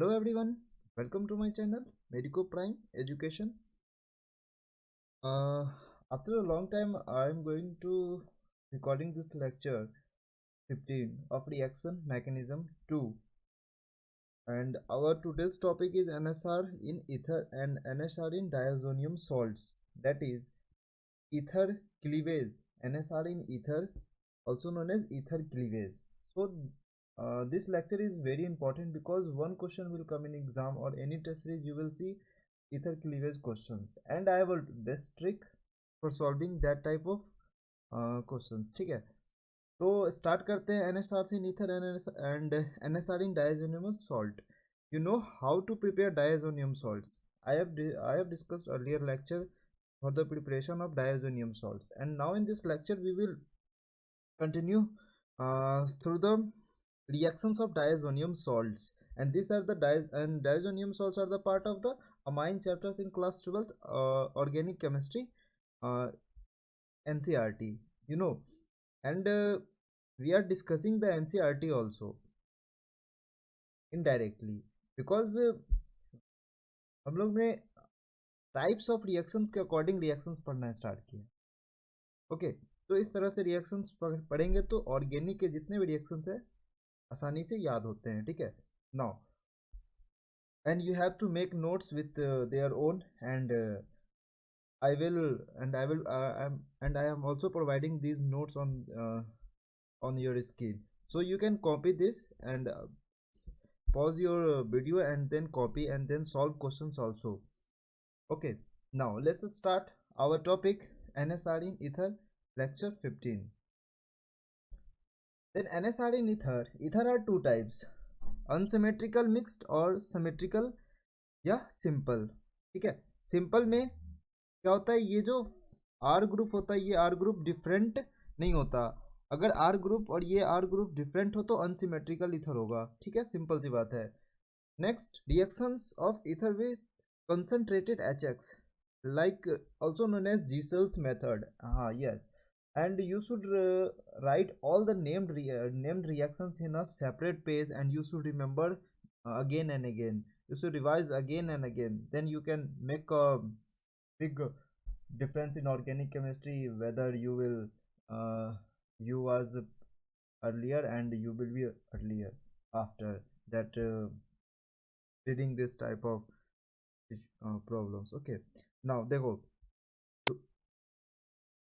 Hello everyone, welcome to my channel Medico Prime Education. Uh, After a long time, I am going to recording this lecture 15 of reaction mechanism 2, and our today's topic is NSR in ether and NSR in diazonium salts. That is ether cleavage, NSR in ether, also known as ether cleavage. So this lecture is very important because one question will come in exam or any test series. You will see ether cleavage questions, and I have a best trick for solving that type of questions. ठीक है, तो start करते हैं NSR in ether and NSR in diazonium salt. You know how to prepare diazonium salts. I have discussed earlier lecture for the preparation of diazonium salts, and now in this lecture we will continue through the reactions of diazonium salts, and these are the diazonium salts are the part of the amine chapters in class 12th organic chemistry NCRT, you know, and we are discussing the NCRT also indirectly because हम लोग ने types of reactions के according reactions पढ़ना start किया. Okay, तो इस तरह से रिएक्शंस पढ़ेंगे तो ऑर्गेनिक के जितने भी रिएक्शंस है आसानी से याद होते हैं. ठीक है, now and you have to make notes with their own, and I am also providing these notes on your screen, so you can copy this and pause your video and then copy and then solve questions also. Okay, now let's start our topic NSR in ether lecture 15. Then NSR in ether are two types, unsymmetrical mixed और symmetrical या simple. ठीक है, simple में क्या होता है, ये जो आर ग्रुप होता है ये आर ग्रुप डिफरेंट नहीं होता. अगर आर ग्रुप और ये आर ग्रुप डिफरेंट हो तो अनसिमेट्रिकल ईथर होगा. ठीक है, सिंपल सी बात है. Next, reactions of ether with concentrated HX like also known as Gisel's method. Yes, and you should write all the named reactions in a separate page, and you should remember again and again. You should revise again and again, then you can make a big difference in organic chemistry, whether you will you was earlier and you will be earlier after that reading this type of problems. Okay, now देखो,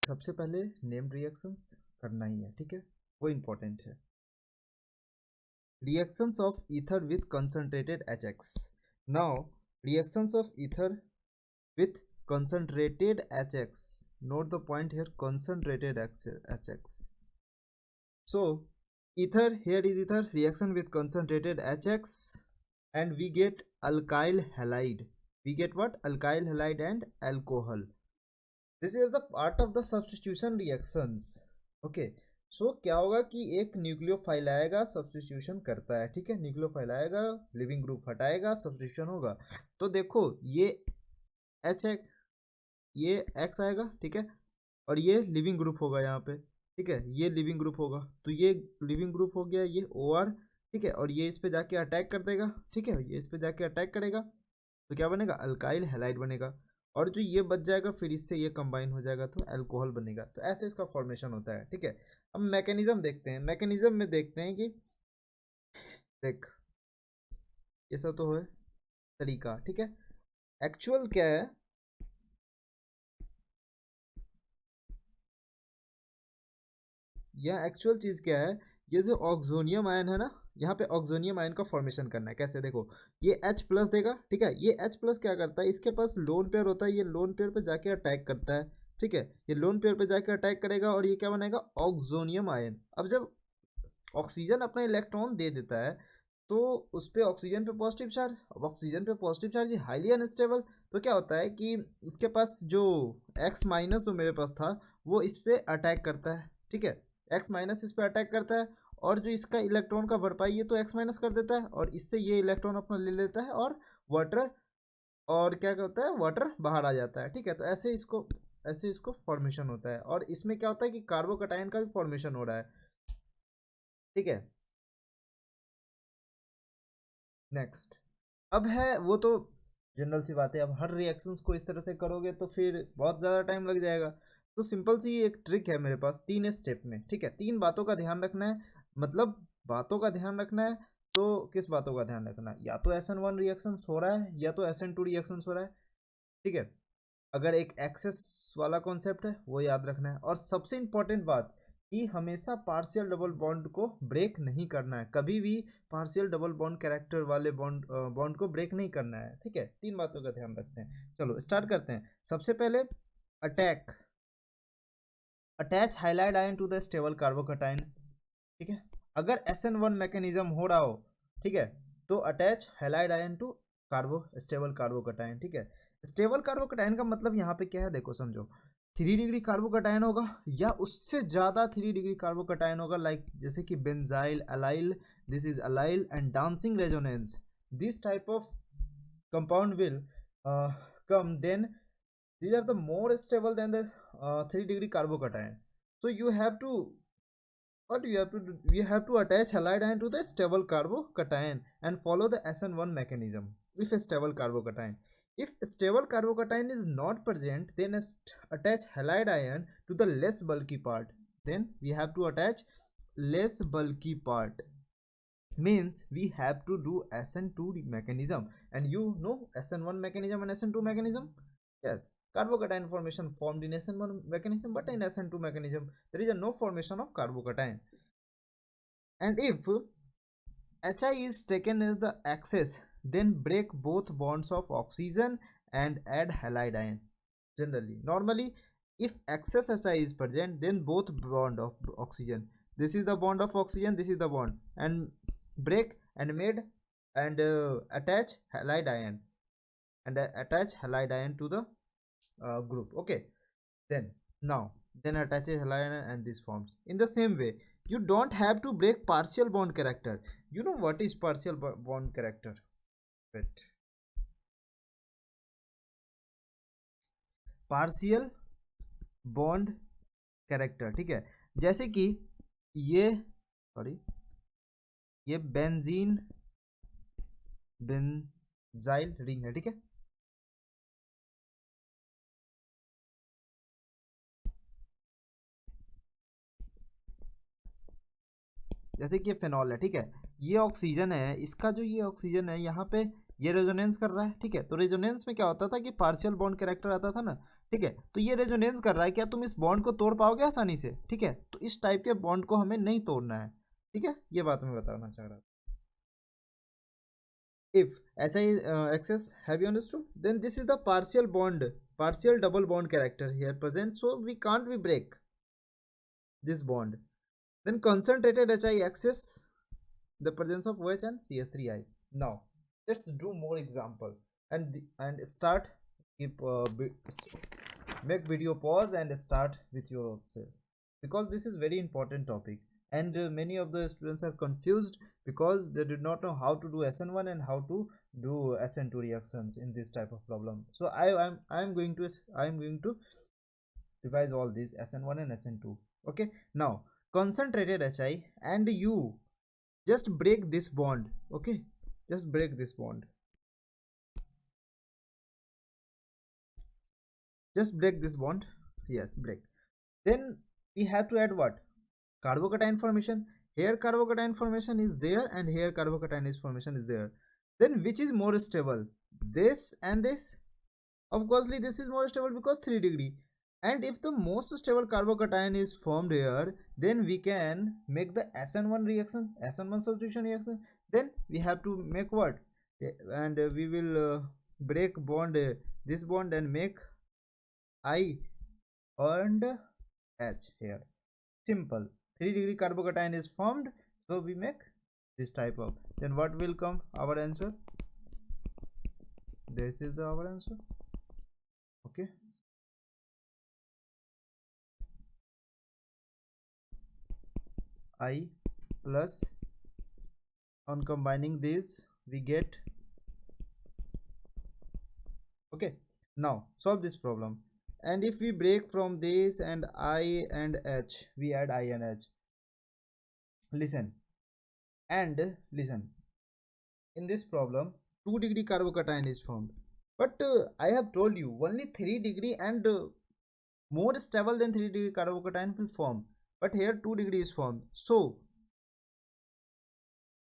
सबसे पहले named reactions करना ही है. ठीक है, वो important है. Reactions of ether with concentrated HX. Now reactions of ether with concentrated HX, note the point here, concentrated HX. So ether, here is ether, reaction with concentrated HX, and we get alkyl halide. We get what? Alkyl halide and alcohol. This is the part of the substitution reactions. Okay, so क्या होगा कि एक nucleophile आएगा, substitution करता है. ठीक है, nucleophile आएगा, लिविंग ग्रुप हटाएगा, सब्स्टिट्यूशन होगा. तो देखो ये HX, ये X आएगा. ठीक है, और ये लिविंग ग्रुप होगा यहाँ पे. ठीक है, ये लिविंग ग्रुप होगा, तो ये लिविंग ग्रुप हो गया, ये OR. ठीक है, और ये इस पे जाके अटैक कर देगा. ठीक है, ये इस पे जाके अटैक करेगा तो क्या बनेगा? अल्काइल हैलाइड बनेगा, और जो ये बच जाएगा फिर इससे ये कंबाइन हो जाएगा तो अल्कोहल बनेगा. तो ऐसे इसका फॉर्मेशन होता है. ठीक है, अब मैकेनिज्म देखते हैं. मैकेनिज्म में देखते हैं कि देख ये सब तो है तरीका. ठीक है, एक्चुअल क्या है, यह एक्चुअल चीज़ क्या है, ये जो ऑक्सोनियम आयन है ना, यहाँ पे ऑक्सोनियम आयन का फॉर्मेशन करना है. कैसे? देखो, ये H प्लस देगा. ठीक है, ये H प्लस क्या करता है, इसके पास लोन पेयर होता है, ये लोन पेयर पे जाके अटैक करता है. ठीक है, ये लोन पेयर पे जाके अटैक करेगा और ये क्या बनाएगा? Oxonium ion. अब जब ऑक्सीजन अपना इलेक्ट्रॉन दे देता है तो उस पर ऑक्सीजन पे पॉजिटिव चार्ज, अब ऑक्सीजन पे पॉजिटिव चार्ज हाईली अनस्टेबल, तो क्या होता है कि इसके पास जो X माइनस जो मेरे पास था वो इस पर अटैक करता है. ठीक है, X माइनस इस पर अटैक करता है, और जो इसका इलेक्ट्रॉन का भरपाई है तो X माइनस कर देता है, और इससे ये इलेक्ट्रॉन अपना ले लेता है और वाटर, और क्या करता है, वाटर बाहर आ जाता है. ठीक है, तो ऐसे इसको फॉर्मेशन होता है, और इसमें क्या होता है कि कार्बोकटायन का भी फॉर्मेशन हो रहा है. ठीक है, नेक्स्ट, अब है वो तो जनरल सी बात है, अब हर रिएक्शंस को इस तरह से करोगे तो फिर बहुत ज़्यादा टाइम लग जाएगा। तो सिंपल सी एक ट्रिक है मेरे पास 3 स्टेप में, ठीक है। 3 बातों का ध्यान रखना है, मतलब बातों का ध्यान रखना है। तो किस बातों का ध्यान रखना है, या तो SN1 रिएक्शन हो रहा है या तो SN2 रिएक्शन हो रहा है, ठीक है। अगर एक एक्सेस वाला कॉन्सेप्ट है वो याद रखना है, और सबसे इंपॉर्टेंट बात कि हमेशा पार्शियल डबल बॉन्ड को ब्रेक नहीं करना है, कभी भी पार्शियल डबल बॉन्ड कैरेक्टर वाले बॉन्ड को ब्रेक नहीं करना है, ठीक है। 3 बातों का ध्यान रखते हैं। चलो स्टार्ट करते हैं। सबसे पहले attack, attach halide ion to the stable carbocation, ठीक है। अगर SN1 मैकेनिज्म हो रहा हो, ठीक है, तो attach halide ion to stable carbocation, ठीक है। स्टेबल कार्बोकटाइन का मतलब यहाँ पे क्या है, देखो समझो। 3 डिग्री कार्बोकटाइन होगा या उससे ज़्यादा 3 डिग्री कार्बोकटाइन होगा, लाइक जैसे कि benzyl, allyl, this is allyl and dancing resonance, this type of compound will come, then these are the more stable than the 3 degree carbocation. So you have to, what you have to do, you have to attach halide ion to the stable carbocation and follow the SN1 mechanism. If a stable carbocation, if stable carbocation is not present, then attach halide ion to the less bulky part. Then we have to attach less bulky part, means we have to do SN2 mechanism. And you know SN1 mechanism and SN2 mechanism. Yes, carbocation formation formed in SN1 mechanism, but in SN2 mechanism there is a no formation of carbocation. And if HI is taken as the axis, then break both bonds of oxygen and add halide ion. Generally, normally, if excess HI is present, then both bond of oxygen, this is the bond of oxygen, this is the bond, and break and made and attach halide ion, and attach halide ion to the group. Okay, then now then attaches halide ion and this forms. In the same way, you don't have to break partial bond character. You know what is partial bond character? Wait. Partial bond character, ठीक है। जैसे कि ये, sorry, ये benzene benzyl ring है, ठीक है। जैसे कि ये फेनॉल है, ठीक है। ये ऑक्सीजन है, इसका जो ये ऑक्सीजन है यहाँ पे ये रेजोनेंस कर रहा है, ठीक है। तो रेजोनेंस में क्या होता था कि पार्शियल बॉन्ड कैरेक्टर आता था ना, ठीक है। तो ये रेजोनेंस कर रहा है, क्या तुम इस बॉन्ड को तोड़ पाओगे आसानी से, ठीक है। तो इस टाइप के बॉन्ड को हमें नहीं तोड़ना है, ठीक है। ये बात मैं बताना चाह रहा था। If HI is excess, have you understood? Then this is the partial bond, partial double bond character here present, so we can't be break this bond. Then concentrated HI excess, the presence of OH and CH3I. Now let's do more example, and start, keep make video pause and start with yourself, because this is very important topic. And many of the students are confused because they did not know how to do SN1 and how to do SN2 reactions in this type of problem. So I'm going to revise all these SN1 and SN2. Okay, now concentrated HI and you just break this bond. Okay, just break this bond, just break this bond. Yes, break. Then we have to add what? Carbocation formation. Here carbocation formation is there and here carbocation is formation is there. Then which is more stable, this and this? Of course this is more stable because 3 degree. And if the most stable carbocation is formed here, then we can make the SN1 reaction, SN1 substitution reaction. Then we have to make what? And we will break bond, this bond, and make I and H here. Simple. 3 degree carbocation is formed, so we make this type of. Then what will come? Our answer. This is our answer. Okay. I plus, on combining this we get. Okay. Now solve this problem. And if we break from this and I and H, we add I and H. Listen and listen. In this problem, 2 degree carbocation is formed. But I have told you only 3 degree and more stable than 3 degree carbocation will form. But here 2 degree is formed. So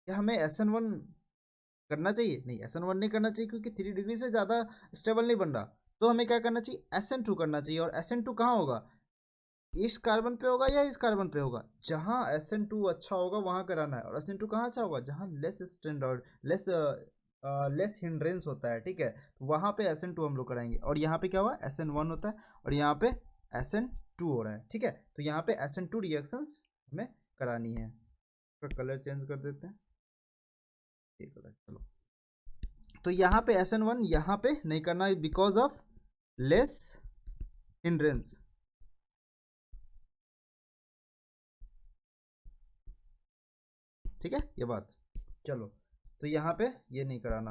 क्या हमें SN1 करना चाहिए? नहीं, SN1 नहीं करना चाहिए क्योंकि 3 degree से ज़्यादा स्टेबल नहीं बन रहा। तो हमें क्या करना चाहिए? SN2 करना चाहिए। और SN2 कहाँ होगा? इस कार्बन पे होगा या इस कार्बन पे होगा? जहाँ SN2 अच्छा होगा वहाँ कराना है। और SN2 कहाँ अच्छा होगा? जहाँ लेस स्टैंडर्ड लेस हिंड्रेंस होता है, ठीक है, तो वहाँ पे SN2 हम लोग कराएंगे। और यहाँ पे क्या हुआ? SN1 होता है और यहाँ पे SN2 हो रहा है, ठीक है। तो यहाँ पे SN2 रिएक्शंस हमें करानी है। तो कलर चेंज कर देते हैं, ये कलर, चलो। तो यहाँ पे SN1 यहाँ पे नहीं करना है बिकॉज ऑफ लेस हिंड्रेंस, ठीक है, ये बात। चलो, तो यहाँ पे ये नहीं कराना।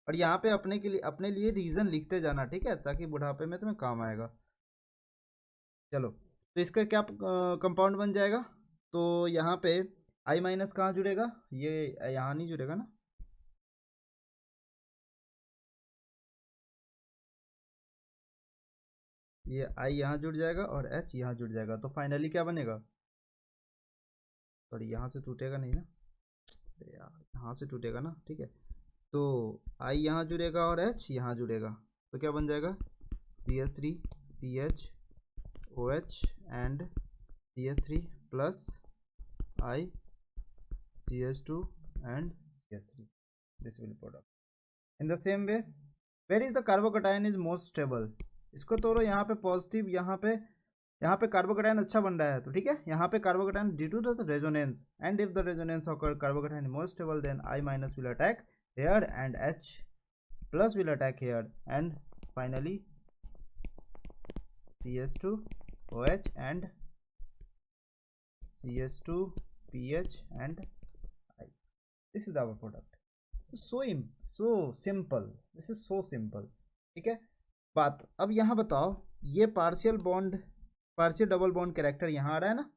और यहाँ पे अपने लिए रीजन लिखते जाना, ठीक है, ताकि बुढ़ापे में तुम्हें काम आएगा। चलो, तो इसका क्या कंपाउंड बन जाएगा? तो यहाँ पे I माइनस कहाँ जुड़ेगा? ये यहाँ नहीं जुड़ेगा ना, ये I यहाँ जुड़ जाएगा और H यहाँ जुड़ जाएगा। तो फाइनली क्या बनेगा? सॉरी, यहाँ से टूटेगा नहीं ना, अरे यार, यहाँ से टूटेगा ना, ठीक है। तो I यहाँ जुड़ेगा और H यहाँ जुड़ेगा, तो क्या बन जाएगा? CH3 CHOH and CH3 plus I CH2 and CH3. This will product. In the same way, where is the carbocation is most stable? इसको तोड़ो, यहाँ पे पॉजिटिव, यहाँ पे कार्बोकेटाइन अच्छा बन रहा है, तो ठीक है, यहाँ पे carbocation due to the resonance, and if the resonance occur carbocation more stable then I minus will attack here and H plus will attack here and finally CH2OH and CH2PH and I. This is our product. So simple. This is so simple. ठीक है, बात अब यहाँ बताओ, ये partial double bond character यहाँ आ रहा है ना,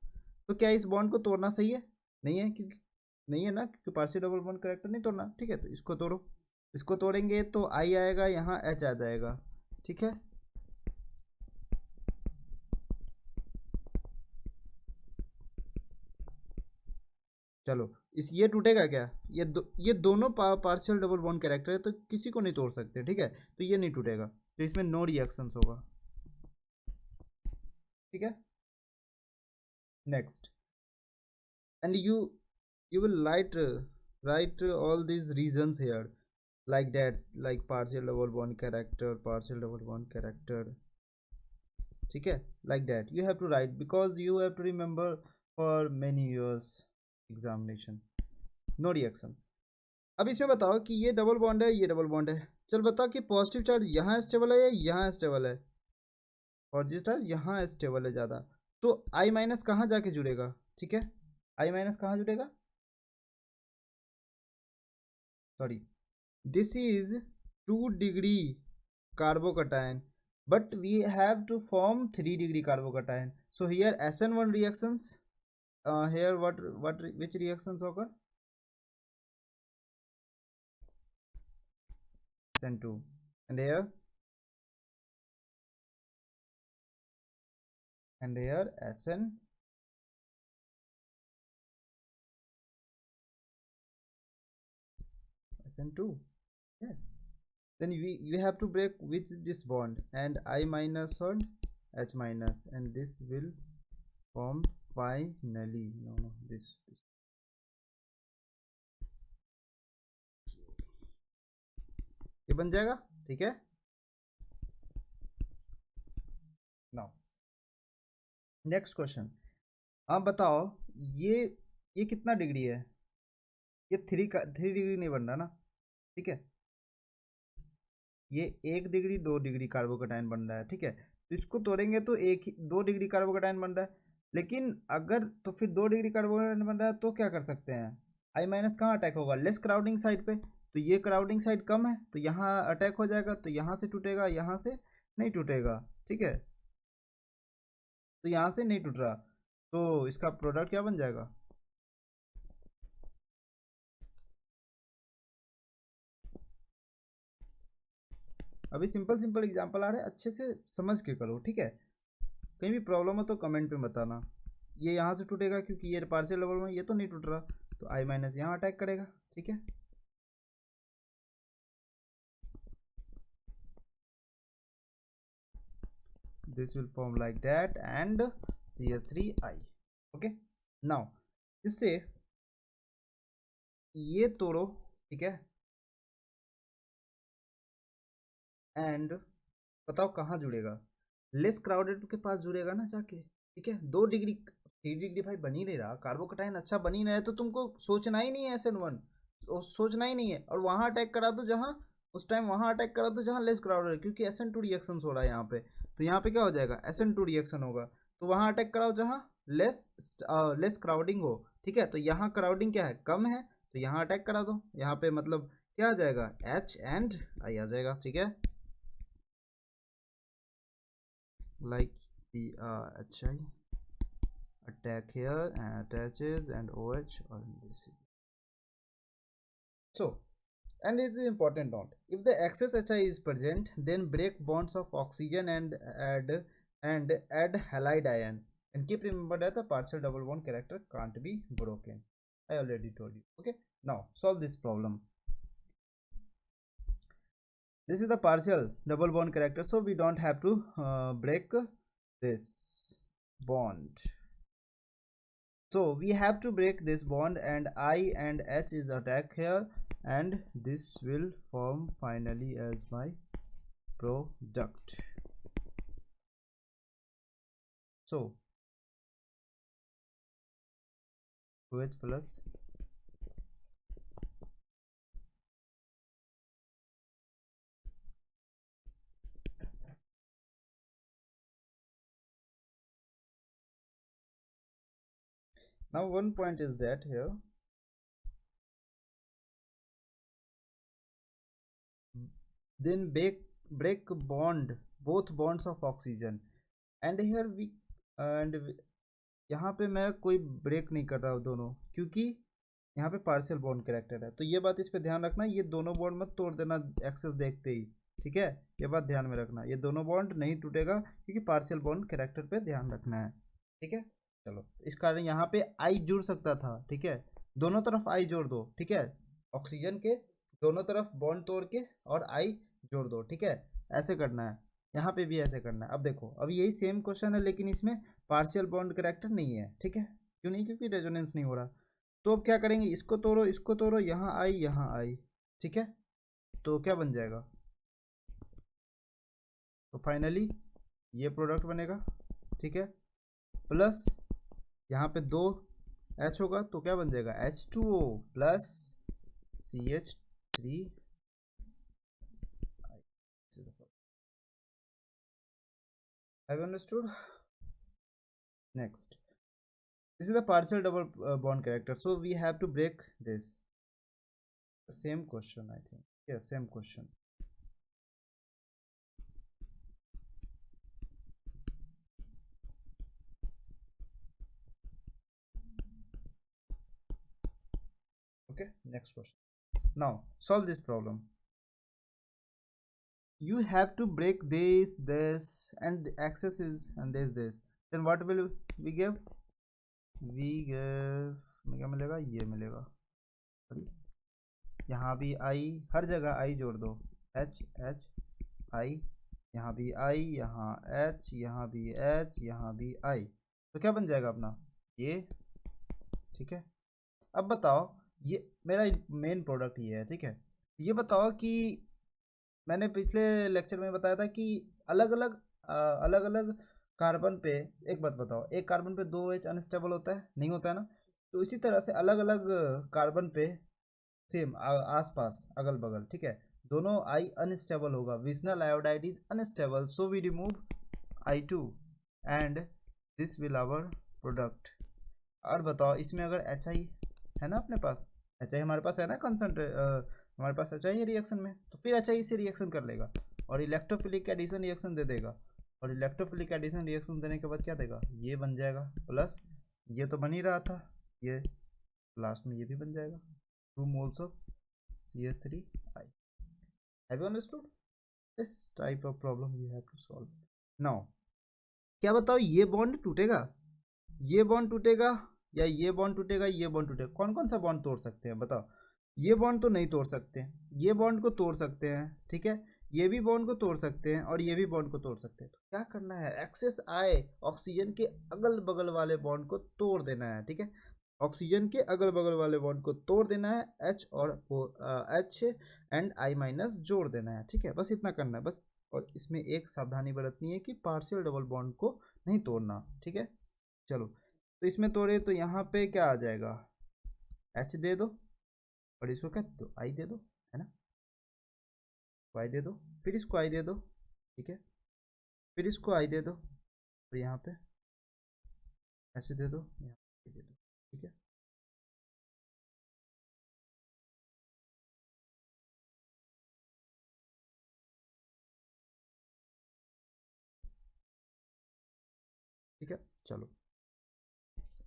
तो क्या इस बॉन्ड को तोड़ना सही है? नहीं है, क्योंकि नहीं है ना, क्योंकि पार्शियल डबल बॉन्ड कैरेक्टर नहीं तोड़ना, ठीक है। तो इसको तोड़ो, इसको तोड़ेंगे तो I आएगा, यहाँ H आ जाएगा, ठीक है। चलो, ये टूटेगा क्या? ये दोनों पार्शियल डबल बॉन्ड कैरेक्टर है, तो किसी को नहीं तोड़ सकते, ठीक है। तो ये नहीं टूटेगा, तो इसमें नो रिएक्शंस होगा, ठीक है। Next, and you will write all these reasons here like that, like partial double bond character, ठीक है, like that you have to write because you have to remember for many years examination. No reaction. अब इसमें बताओ कि ये double bond है, ये double bond है, चल बताओ कि पॉजिटिव चार्ज यहाँ स्टेबल है या यहाँ स्टेबल है? पॉजिटिव चार्ज यहाँ स्टेबल है ज़्यादा, तो I माइनस कहाँ जाके जुड़ेगा? ठीक है, I माइनस कहाँ जुड़ेगा? Sorry, this is 2 degree carbocation, but we have to form 3 degree carbocation. So here SN1 reactions, here which reactions occur? SN2, and here SN2, yes. Then we have to break which this bond, and I minus or H minus, and this will form finally, no, this ये बन जाएगा, ठीक है। Now next question, आप बताओ ये कितना degree है? ये 3 डिग्री नहीं बन रहा ना, ठीक है, ये 1 डिग्री 2 डिग्री कार्बोकेटाइन बन रहा है, ठीक है। तो इसको तोड़ेंगे तो 2 डिग्री कार्बोकेटाइन बन रहा है, लेकिन अगर तो फिर 2 डिग्री कार्बोकेटाइन बन रहा है तो क्या कर सकते हैं? I माइनस कहाँ अटैक होगा? लेस क्राउडिंग साइड पे, तो ये क्राउडिंग साइड कम है तो यहाँ अटैक हो जाएगा, तो यहाँ से टूटेगा, यहाँ से नहीं टूटेगा, ठीक है। तो यहाँ से नहीं टूट रहा, तो इसका प्रोडक्ट क्या बन जाएगा? अभी सिंपल सिंपल एग्जांपल आ रहे हैं, अच्छे से समझ के करो, ठीक है। कहीं भी प्रॉब्लम हो तो कमेंट पे बताना। ये यहाँ से टूटेगा क्योंकि ये पार्शियल डबल बॉन्ड, ये तो नहीं टूट रहा, तो आई माइनस यहाँ अटैक करेगा, ठीक है। This will form like that and CH3I. Okay, now इससे ये तोड़ो, ठीक है, एंड बताओ कहाँ जुड़ेगा, लेस क्राउडेड के पास जुड़ेगा ना जाके, ठीक है। 2 डिग्री 3 डिग्री भाई बन ही नहीं रहा, कार्बोकटाइन अच्छा बन ही नहीं रहा है, तो तुमको सोचना ही नहीं है SN1, सोचना ही नहीं है, और वहाँ अटैक करा दो जहाँ, उस टाइम वहाँ अटैक करा दो जहाँ लेस क्राउडेड है, क्योंकि SN2 रिएक्शन हो रहा है यहाँ पे, तो यहाँ पे क्या हो जाएगा, SN2 रिएक्शन होगा, तो वहाँ अटैक कराओ जहाँ लेस लेस क्राउडिंग हो, ठीक है। तो यहाँ क्राउडिंग क्या है, कम है, तो यहाँ अटैक करा दो, यहाँ पे मतलब क्या आ जाएगा, H एंड I आ जाएगा, ठीक है। like HI attack here and attaches and OH or this. So, and it's important note, if the excess HI is present, then break bonds of oxygen and add halide ion, and keep remember that the partial double bond character can't be broken. I already told you. Okay, now solve this problem. This is the partial double bond character, so we don't have to break this bond. So we have to break this bond, and I and H is attack here, and this will form finally as my product. So OH plus now one point is that here then break bond, both bonds of oxygen, and here we and यहाँ पे मैं कोई break नहीं कर रहा हूँ दोनों, क्योंकि यहाँ पे पार्शियल बॉन्ड कैरेक्टर है, तो ये बात इस पे ध्यान रखना, ये दोनों बॉन्ड मत तोड़ देना एक्सेस देखते ही, ठीक है। ये बात ध्यान में रखना, ये दोनों बॉन्ड नहीं टूटेगा क्योंकि पार्शियल बॉन्ड कैरेक्टर पे ध्यान रखना है, ठीक है। चलो, इस कारण यहाँ पे आई जुड़ सकता था, ठीक है, दोनों तरफ आई जोड़ दो, ठीक है, ऑक्सीजन के दोनों तरफ बॉन्ड तोड़ के और आई जोड़ दो, ठीक है, ऐसे करना है, यहाँ पे भी ऐसे करना है। अब देखो, अब यही सेम क्वेश्चन है, लेकिन इसमें पार्शियल बॉन्ड कैरेक्टर नहीं है, ठीक है, क्यों नहीं, क्योंकि रेजोनेंस नहीं हो रहा। तो अब क्या करेंगे, इसको तोड़ो, यहाँ आई, ठीक है, तो क्या बन जाएगा, तो फाइनली ये प्रोडक्ट बनेगा, ठीक है, प्लस यहाँ पे 2 H होगा, तो क्या बन जाएगा, H2O plus CH3। Have you understood? Next, this is the partial double bond character, so we have to break this. Same question, I think. Yeah, same question. Okay, next question. Now solve this problem. You have to break this and the axis is, and this, then what will we give, क्या मिलेगा, ये मिलेगा, यहाँ भी आई, हर जगह आई जोड़ दो, H H आई, यहाँ भी आई, यहाँ H, यहाँ भी H, यहाँ भी आई, तो क्या बन जाएगा अपना ये, ठीक है। अब बताओ, ये मेरा मेन प्रोडक्ट ये है, ठीक है। ये बताओ कि मैंने पिछले लेक्चर में बताया था कि अलग अलग कार्बन पे, एक बात बताओ, एक कार्बन पे 2H अनस्टेबल होता है, नहीं होता है ना, तो इसी तरह से अलग अलग कार्बन पे सेम आसपास अगल बगल, ठीक है, दोनों आई अनस्टेबल होगा, vicinal iodide is unstable, so we remove I2 and this will our product. और बताओ, इसमें अगर HI है ना अपने पास, HI हमारे पास है ना, कंसंट्रेट हमारे पास HI है रिएक्शन में, तो फिर HI से रिएक्शन कर लेगा और इलेक्ट्रोफिलिक एडिशन रिएक्शन दे देगा, और इलेक्ट्रोफिलिक एडिशन रिएक्शन देने के बाद क्या देगा, ये बन जाएगा, प्लस ये तो बन ही रहा था, ये लास्ट में ये भी बन जाएगा, 2 moles of CH3I। Have you understood? This type of problem you have to solve now. क्या बताओ, ये बॉन्ड टूटेगा, ये बॉन्ड टूटेगा, या ये बॉन्ड टूटेगा, ये बॉन्ड टूटेगा? कौन कौन सा बॉन्ड तोड़ सकते हैं बताओ? ये बॉन्ड तो नहीं तोड़ सकते, ये बॉन्ड को तोड़ सकते हैं, ठीक है, ये भी बॉन्ड को तोड़ सकते हैं, और ये भी बॉन्ड को तोड़ सकते हैं। तो क्या करना है, एक्सेस आए ऑक्सीजन के अगल बगल वाले बॉन्ड को तोड़ देना है, ठीक है, ऑक्सीजन के अगल बगल वाले बॉन्ड को तोड़ देना है, एच और एच एंड आई माइनस जोड़ देना है, ठीक है, बस इतना करना है बस। और इसमें एक सावधानी बरतनी है कि पार्शियल डबल बॉन्ड को नहीं तोड़ना, ठीक है। चलो, तो इसमें तोड़े तो यहाँ पे क्या आ जाएगा, एच दे दो, और इसको क्या दो, आई दे दो, है ना, आई दे दो, फिर इसको आई दे दो, ठीक है, फिर इसको आई दे दो, और यहाँ पे एच दे दो, यहाँ पे दे दो, ठीक है। ठीक है, चलो,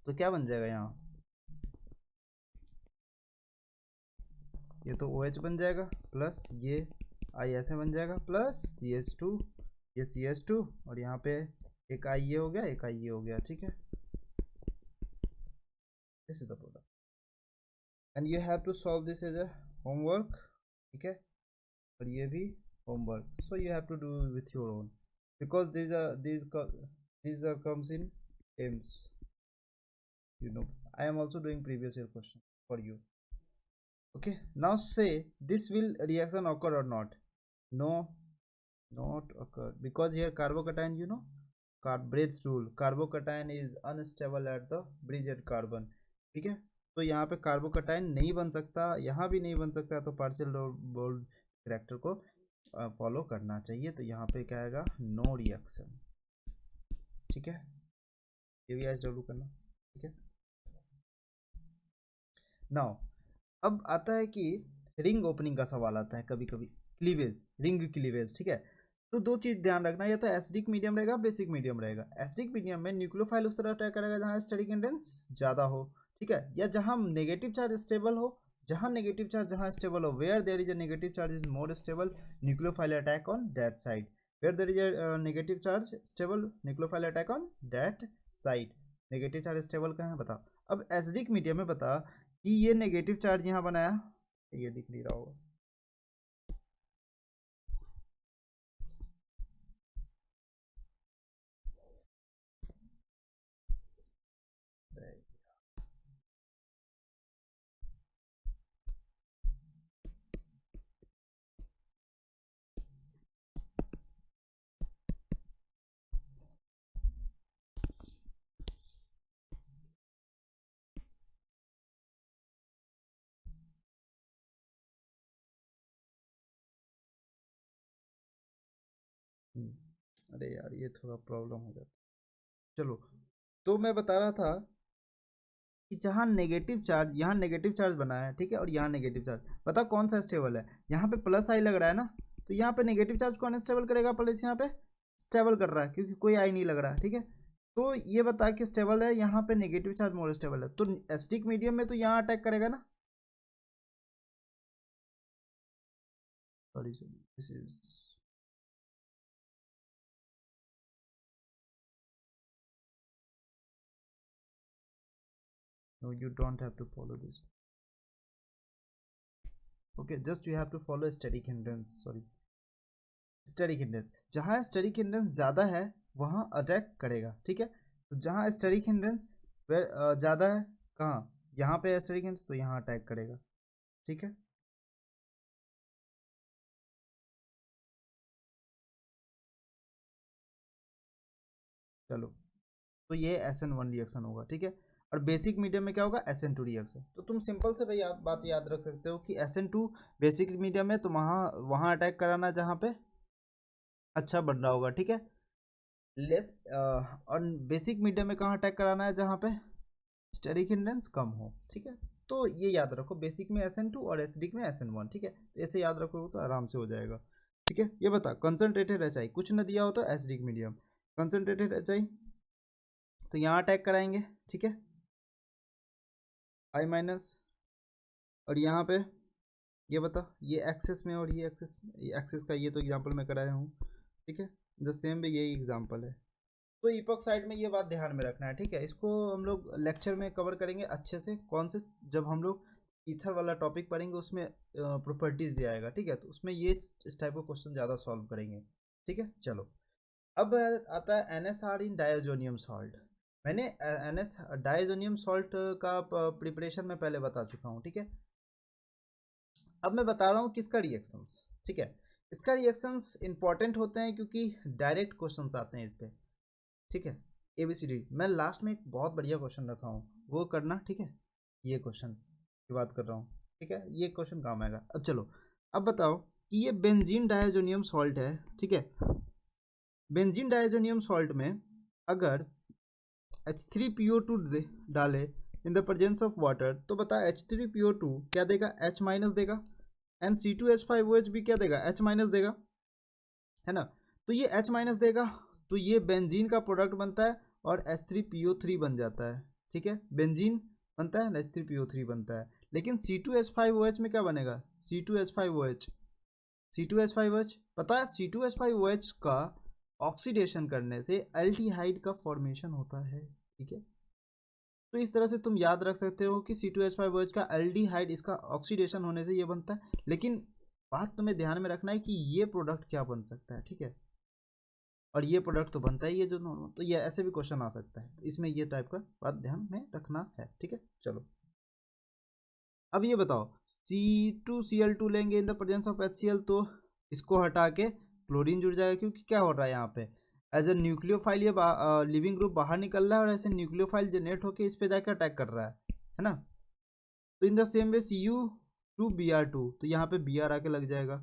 तो क्या बन जाएगा यहाँ, ये तो OH बन जाएगा, प्लस ये आई ऐसे बन जाएगा, प्लस CH2, ये CH2, और यहाँ पे एक आई ये हो गया, एक आई ये हो गया, ठीक है। This is the product and you have to solve this as a homework, ठीक है, और ये भी homework, so you have to do with your own because these are comes in aims, you know. I am also doing previous year question for you. Okay, now say this will reaction occur or not. No, not occur, because here carbocation, you know, Bridge rule, carbocation is unstable at the bridged carbon, ठीक है। तो यहाँ पे कार्बोकटाइन नहीं बन सकता, यहाँ भी नहीं बन सकता, तो पार्शियल बोल्ड कैरेक्टर को फॉलो करना चाहिए। तो यहाँ पे क्या आएगा, नो रिएक्शन, ठीक है, ये भी आज जरूर करना, ठीक है। नाउ अब आता है कि रिंग ओपनिंग का सवाल आता है कभी कभी, क्लीवेज, रिंग क्लीवेज, ठीक है। तो दो चीज ध्यान रखना, या तो एसिडिक मीडियम रहेगा, बेसिक मीडियम रहेगा। एसिडिक मीडियम में न्यूक्लियोफाइल उस तरह अटैक करेगा जहां स्टेरिक इंडेंस ज्यादा हो, ठीक है, या जहां नेगेटिव चार्ज स्टेबल हो, जहां नेगेटिव चार्ज जहां स्टेबल हो, where there is a negative charge is more stable, nucleophile attack on that side, where there is a negative charge stable, nucleophile attack on that side. Negative charge stable कहाँ है बताओ। अब acidic medium में बता कि ये negative charge यहाँ बनाया, ये दिख नहीं रहा होगा, अरे यार ये थोड़ा प्रॉब्लम हो जाता। चलो, तो मैं बता रहा था कि जहाँ नेगेटिव चार्ज, यहाँ नेगेटिव चार्ज बना है, ठीक है, और यहाँ नेगेटिव चार्ज, बता कौन सा स्टेबल है। यहाँ पे प्लस आई लग रहा है ना, तो यहाँ पे नेगेटिव चार्ज को अनस्टेबल करेगा, प्लस यहाँ पे स्टेबल कर रहा है क्योंकि कोई आई नहीं लग रहा है, ठीक है। तो ये बता कि स्टेबल है, यहाँ पे नेगेटिव चार्ज मोर स्टेबल है, तो एसिडिक मीडियम में तो यहाँ अटैक करेगा ना, sorry this is, no you don't have to follow this, okay, just you have to follow static hindrance, sorry, steric hindrance, जहाँ स्टेरिक हिंडेंस ज़्यादा है वहाँ अटैक करेगा, ठीक है। तो जहाँ स्टेरिक हिंडेंस ज़्यादा है, कहाँ, यहाँ पे स्टेरिक हिंडेंस, तो यहाँ अटैक करेगा, ठीक है। चलो, तो ये SN1 रिएक्शन होगा, ठीक है। और बेसिक मीडियम में क्या होगा, SN2 रिएक्शन। तो तुम सिंपल से भाई आप बात याद रख सकते हो कि SN2 बेसिक मीडियम में तो वहाँ वहाँ अटैक कराना जहाँ पे अच्छा बन रहा होगा, ठीक है, लेस, और बेसिक मीडियम में कहाँ अटैक कराना है जहाँ पे स्टेरिक हिंडेंस कम हो, ठीक है। तो ये याद रखो, बेसिक में SN2 और एसिडिक में SN1, ठीक है, तो ऐसे याद रखो तो आराम से हो जाएगा, ठीक है। ये बता कंसनट्रेटेड HI कुछ न दिया हो तो एसिडिक मीडियम, कंसनट्रेटेड HI तो यहाँ अटैक कराएंगे, ठीक है, आई माइनस, और यहाँ पे ये बता, ये एक्सेस में और ये एक्सेस का ये तो एग्जांपल मैं कराया हूँ, ठीक है। द सेम वे यही एग्जांपल है। तो इपॉक्साइड में ये बात ध्यान में रखना है, ठीक है। इसको हम लोग लेक्चर में कवर करेंगे अच्छे से, कौन से, जब हम लोग ईथर वाला टॉपिक पढ़ेंगे उसमें प्रॉपर्टीज भी आएगा, ठीक है। तो उसमें ये इस टाइप का क्वेश्चन ज़्यादा सॉल्व करेंगे, ठीक है। चलो, अब आता है NSR इन डायजोनियम सॉल्ट। मैंने NS डायजोनियम सॉल्ट का प्रिपरेशन में पहले बता चुका हूँ, ठीक है। अब मैं बता रहा हूँ किसका रिएक्शंस, ठीक है। इसका रिएक्शंस इंपॉर्टेंट होते हैं क्योंकि डायरेक्ट क्वेश्चंस आते हैं इस पर, ठीक है। ABCD मैं लास्ट में एक बहुत बढ़िया क्वेश्चन रखा हूँ, वो करना, ठीक है। ये क्वेश्चन की बात कर रहा हूँ, ठीक है, ये क्वेश्चन काम आएगा। अब चलो, अब बताओ कि ये बेंजीन डायजोनियम सॉल्ट है, ठीक है। बेंजीन डायजोनियम सॉल्ट में अगर H3PO2 डाले in the presence of water, तो बता H3PO2 क्या देगा, H माइनस देगा, एंड C2H5OH भी क्या देगा, H माइनस देगा, है ना। तो ये H माइनस देगा, तो ये बेंजीन का प्रोडक्ट बनता है और H3PO3 बन जाता है, ठीक है। बेंजीन बनता है, H3PO3 बनता है। लेकिन C2H5OH में क्या बनेगा, C2H5OH, C2H5OH पता है, C2H5OH का ऑक्सीडेशन करने से एल्डिहाइड का फॉर्मेशन होता है, ठीक है। तो इस तरह से तुम याद रख सकते हो कि C2H5OH का एल्डिहाइड, इसका ऑक्सीडेशन होने से ये बनता है। लेकिन बात तुम्हें ध्यान में रखना है कि ये प्रोडक्ट क्या बन सकता है, ठीक है। और ये प्रोडक्ट तो बनता ही है जो नॉर्मल, तो ये ऐसे भी क्वेश्चन आ सकता है, तो इसमें ये टाइप का बात ध्यान में रखना है, ठीक है। चलो, अब ये बताओ, C2Cl2 लेंगे in the presence of HCl, तो इसको हटा के क्लोरीन जुड़ जाएगा, क्योंकि क्या हो रहा है यहाँ पे, एज ए न्यूक्लियोफाइल ये लिविंग ग्रुप बाहर निकल रहा है और ऐसे न्यूक्लियोफाइल जनरेट होकर इस पे जाकर अटैक कर रहा है ना। तो in the same way Cu2Br2, तो यहाँ पे Br आके लग जाएगा,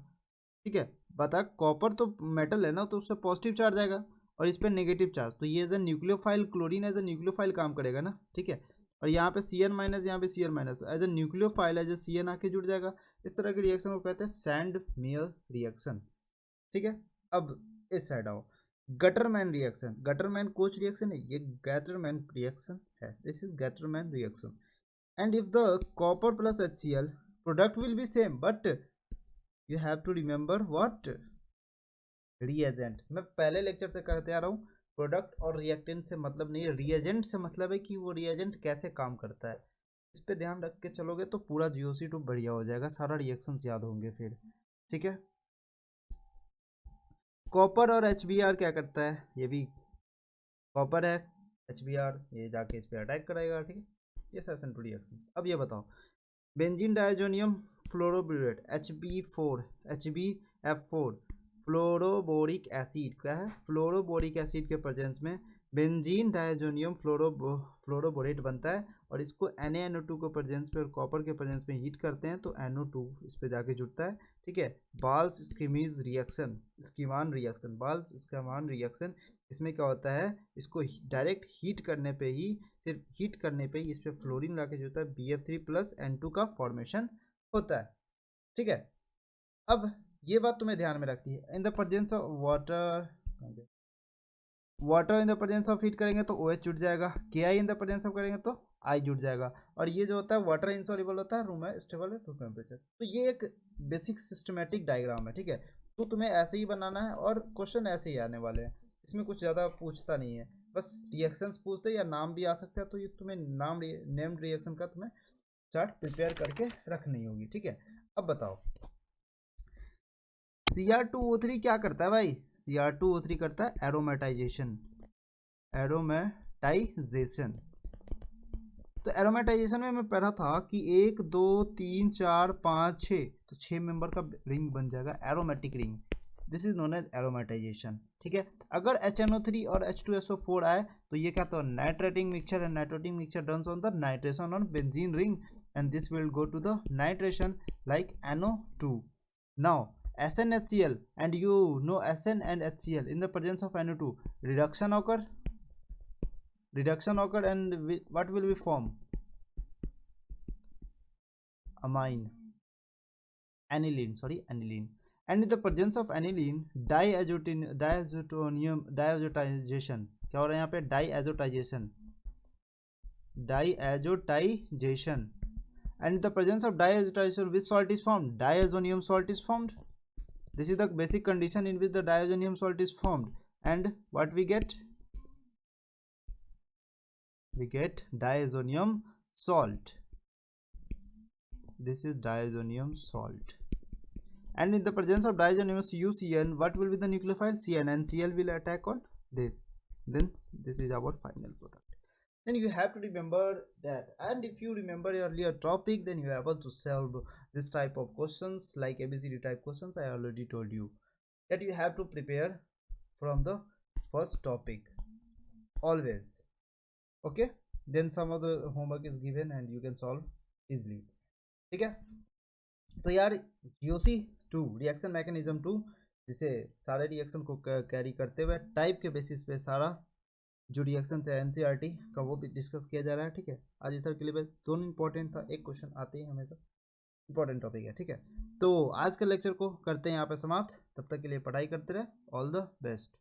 ठीक है। बता, कॉपर तो मेटल है ना, तो उससे पॉजिटिव चार्ज आएगा और इस पर नेगेटिव चार्ज, तो ये as a nucleophile, chlorine as a nucleophile काम करेगा ना, ठीक है। और यहाँ पे Cn माइनस, यहाँ पे Cl माइनस, तो as a nucleophile as a Cn आके जुड़ जाएगा। इस तरह के रिएक्शन को कहते हैं सैंड मेयर रिएक्शन, ठीक है। अब इस साइड आओ, Gattermann reaction, Gattermann coach reaction है, ये गैटरमैन रिएक्शन है, this is Gattermann reaction. And if the copper plus HCl product will be same, but you have to remember what reagent। मैं पहले लेक्चर से कहते आ रहा हूँ, प्रोडक्ट और रिएक्टेंट से मतलब नहीं है, रिएजेंट से मतलब है कि वो रिएजेंट कैसे काम करता है। इस पे ध्यान रख के चलोगे तो पूरा GOC2 बढ़िया हो जाएगा, सारा रिएक्शंस याद होंगे फिर, ठीक है। कॉपर और HBr क्या करता है, ये भी कॉपर है, HBr ये जाके इस पे अटैक कराएगा, ठीक है। ये SN2 रिएक्शंस। अब ये बताओ, benzene diazonium fluoroborate HbF4 fluoroboric acid, क्या है, फ्लोरोबोरिक एसिड के प्रेजेंस में बेंजीन डायजोनियम फ्लोरोबोरेट बनता है और इसको NaNO2 को प्रेजेंस पे और कॉपर के प्रेजेंस में हीट करते हैं तो NO2 इस पे जाके जुड़ता है, ठीक है। बाल्स स्कीमीज रिएक्शन, स्कीमान रिएक्शन, बाल्स स्कीमान रिएक्शन, इसमें क्या होता है, इसको डायरेक्ट हीट करने पे ही, सिर्फ हीट करने पे ही इस पर फ्लोरीन लाके जो होता है BF3+N2 का फॉर्मेशन होता है, ठीक है। अब ये बात तुम्हें ध्यान में रखनी है, in the presence of water, water in the presence of heat करेंगे तो OH जुड़ जाएगा, Ki in the presence of करेंगे तो I जुड़ जाएगा, और ये जो होता है वाटर इनसॉल्युबल होता है, रूम है स्टेबल है रूम टेम्परेचर। तो ये एक बेसिक सिस्टमेटिक डायग्राम है, ठीक है। तो तुम्हें ऐसे ही बनाना है और क्वेश्चन ऐसे ही आने वाले हैं, इसमें कुछ ज़्यादा पूछता नहीं है, बस रिएक्शंस पूछते या नाम भी आ सकता है, तो ये तुम्हें नाम नेम्ड रिएक्शन का तुम्हें चार्ट प्रिपेयर करके रखनी होगी, ठीक है। अब बताओ, Cr2O3 क्या करता है भाई, Cr2O3 करता है एरोमेटाइजेशन, एरोमेटाइजेशन। तो एरोमेटाइजेशन में मैं पढ़ा था कि 1 2 3 4 5 6, तो 6 मेंबर का रिंग बन जाएगा, aromatic ring, this is known as aromatization, ठीक है। अगर HNO3 और H2SO4 आए तो ये क्या, तो nitrating mixture, and nitrating mixture does on the nitration on benzene ring and this will go to the nitration like NO2। Now SnHCl and you know Sn and HCl in the presence of NO2, reduction occur, and what will be form, amine, aniline, and in the presence of aniline diazotization, क्या हो रहा है यहाँ पे, diazotization, And in the presence of diazotonium, which salt is formed? Diazonium salt is formed. This is the basic condition in which the diazonium salt is formed. And what we get? We get diazonium salt. This is diazonium salt. And in the presence of diazonium UCN, what will be the nucleophile? CN, and Cl will attack on this. Then this is our final product. Then you have to remember that, and if you remember earlier topic, then you are able to solve this type of questions like ABCD type questions. I already told you that you have to prepare from the first topic always. Okay, then some of the homework is given and you can solve easily. ठीक है, तो यार GOC2 reaction mechanism 2, जिसे सारे reaction को carry करते हुए type के बेसिस पे सारा जो रिएक्शन है NCERT का वो भी डिस्कस किया जा रहा है. ठीक है, आज इधर के लिए बस दोनों इंपॉर्टेंट था, एक क्वेश्चन आते ही हमेशा इंपॉर्टेंट टॉपिक है. ठीक है, तो आज के लेक्चर को करते हैं यहाँ पे समाप्त. तब तक के लिए पढ़ाई करते रहे. All the best.